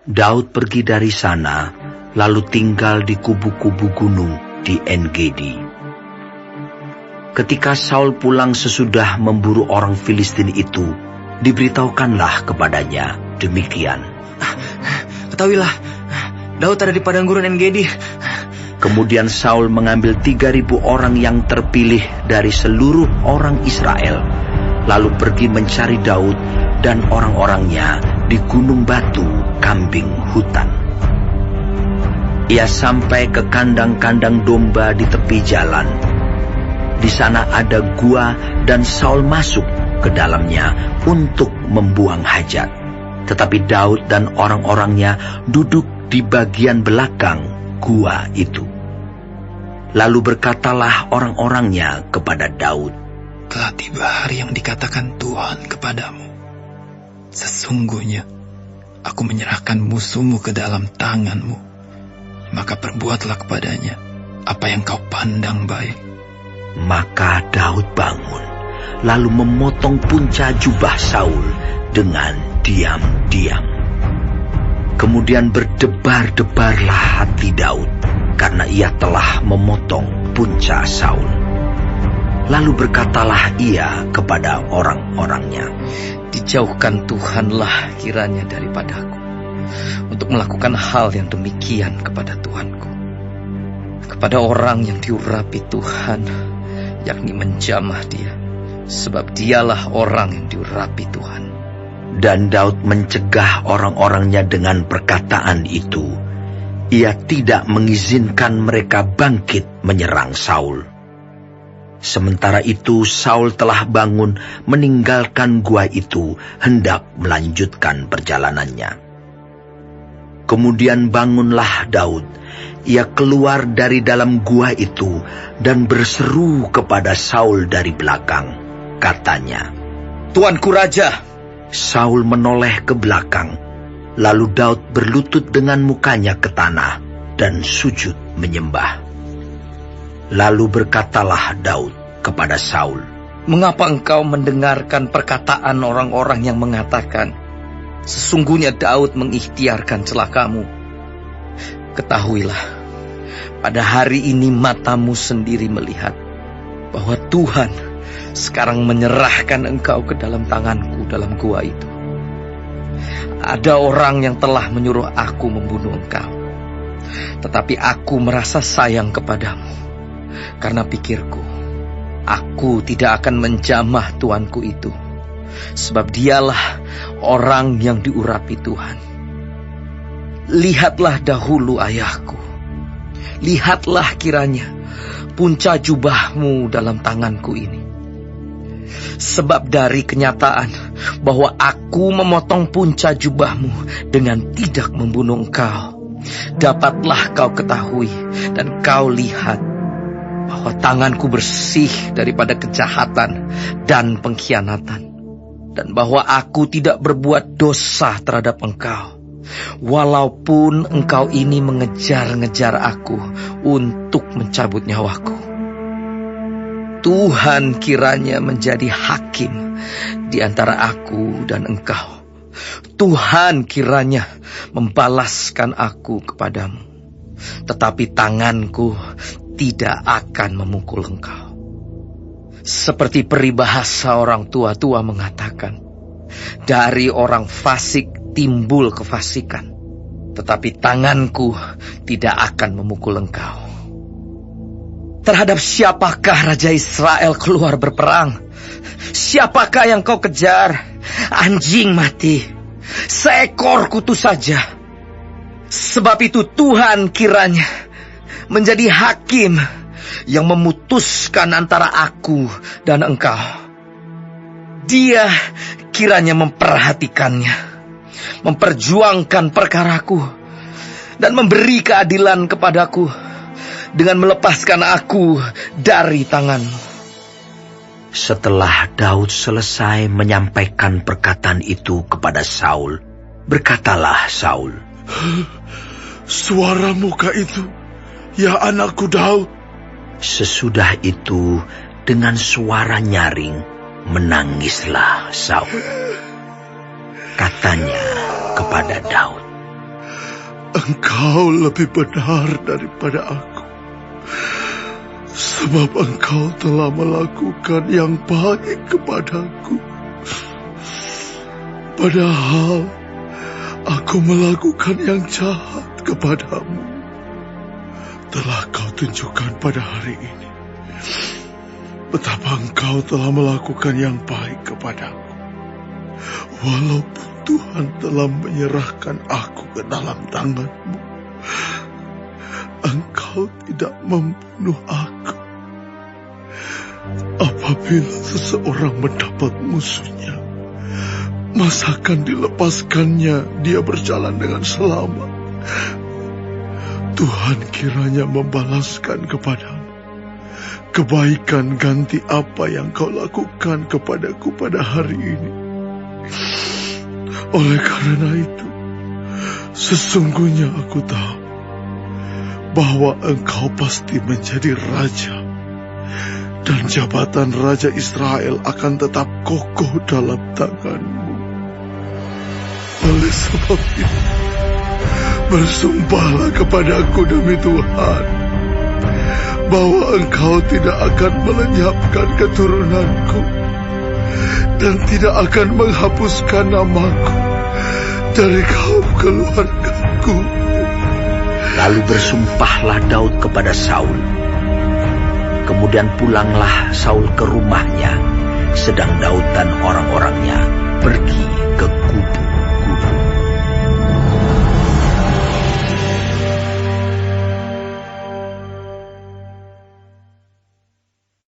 Daud pergi dari sana, lalu tinggal di kubu-kubu gunung di En-Gedi. Ketika Saul pulang sesudah memburu orang Filistin itu, diberitahukanlah kepadanya demikian. Ketahuilah, Daud ada di padang gurun En-Gedi. Kemudian Saul mengambil 3.000 orang yang terpilih dari seluruh orang Israel, lalu pergi mencari Daud dan orang-orangnya di gunung batu kambing hutan. Ia sampai ke kandang-kandang domba di tepi jalan. Di sana ada gua dan Saul masuk ke dalamnya untuk membuang hajat. Tetapi Daud dan orang-orangnya duduk di bagian belakang gua itu. Lalu berkatalah orang-orangnya kepada Daud, "Telah tiba hari yang dikatakan Tuhan kepadamu. Sesungguhnya aku menyerahkan musuhmu ke dalam tanganmu. Maka perbuatlah kepadanya apa yang kau pandang baik." Maka Daud bangun, lalu memotong punca jubah Saul dengan diam-diam. Kemudian berdebar-debarlah hati Daud, karena ia telah memotong punca Saul. Lalu berkatalah ia kepada orang-orangnya, "Dijauhkan Tuhanlah kiranya daripadaku, untuk melakukan hal yang demikian kepada Tuanku, kepada orang yang diurapi Tuhan, yakni menjamah dia, sebab dialah orang yang diurapi Tuhan." Dan Daud mencegah orang-orangnya dengan perkataan itu. Ia tidak mengizinkan mereka bangkit menyerang Saul. Sementara itu Saul telah bangun meninggalkan gua itu, hendak melanjutkan perjalanannya. Kemudian bangunlah Daud. Ia keluar dari dalam gua itu dan berseru kepada Saul dari belakang. Katanya, "Tuanku Raja." Saul menoleh ke belakang. Lalu Daud berlutut dengan mukanya ke tanah dan sujud menyembah. Lalu berkatalah Daud kepada Saul, "Mengapa engkau mendengarkan perkataan orang-orang yang mengatakan, sesungguhnya Daud mengikhtiarkan celakamu? Ketahuilah, pada hari ini matamu sendiri melihat bahwa Tuhan sekarang menyerahkan engkau ke dalam tanganku dalam gua itu. Ada orang yang telah menyuruh aku membunuh engkau, tetapi aku merasa sayang kepadamu, karena pikirku, aku tidak akan menjamah tuanku itu, sebab dialah orang yang diurapi Tuhan. Lihatlah dahulu ayahku, lihatlah kiranya punca jubahmu dalam tanganku ini. Sebab dari kenyataan bahwa aku memotong punca jubahmu dengan tidak membunuh engkau, dapatlah kau ketahui dan kau lihat bahwa tanganku bersih daripada kejahatan dan pengkhianatan, dan bahwa aku tidak berbuat dosa terhadap engkau, walaupun engkau ini mengejar-ngejar aku untuk mencabut nyawaku. Tuhan kiranya menjadi hakim di antara aku dan engkau. Tuhan kiranya membalaskan aku kepadamu, tetapi tanganku tidak akan memukul engkau. Seperti peribahasa orang tua-tua mengatakan, dari orang fasik timbul kefasikan, tetapi tanganku tidak akan memukul engkau. Terhadap siapakah Raja Israel keluar berperang? Siapakah yang kau kejar? Anjing mati, seekor kutu saja. Sebab itu Tuhan kiranya menjadi hakim yang memutuskan antara aku dan engkau. Dia kiranya memperhatikannya, memperjuangkan perkaraku, dan memberi keadilan kepadaku dengan melepaskan aku dari tanganmu." Setelah Daud selesai menyampaikan perkataan itu kepada Saul, berkatalah Saul, "Suara muka itu, ya anakku Daud." Sesudah itu, dengan suara nyaring, menangislah Saul. Katanya kepada Daud, Engkau lebih benar daripada aku, sebab Engkau telah melakukan yang baik kepadaku. Padahal aku melakukan yang jahat kepadamu. Telah kau tunjukkan pada hari ini betapa Engkau telah melakukan yang baik kepadaku. Walaupun Tuhan telah menyerahkan aku ke dalam tangan-Mu, Engkau tidak membunuh aku. Apabila seseorang mendapat musuhnya, masakan dilepaskannya dia berjalan dengan selamat. Tuhan kiranya membalaskan kepadamu kebaikan ganti apa yang kau lakukan kepadaku pada hari ini. Oleh karena itu, sesungguhnya aku tahu bahwa Engkau pasti menjadi raja, dan jabatan Raja Israel akan tetap kokoh dalam tangan-Mu. Oleh sebab itu, bersumpahlah kepadaku demi Tuhan, bahwa Engkau tidak akan melenyapkan keturunanku, dan tidak akan menghapuskan namaku dari kaum keluargaku. Lalu bersumpahlah Daud kepada Saul. Kemudian pulanglah Saul ke rumahnya, sedang Daud dan orang-orangnya pergi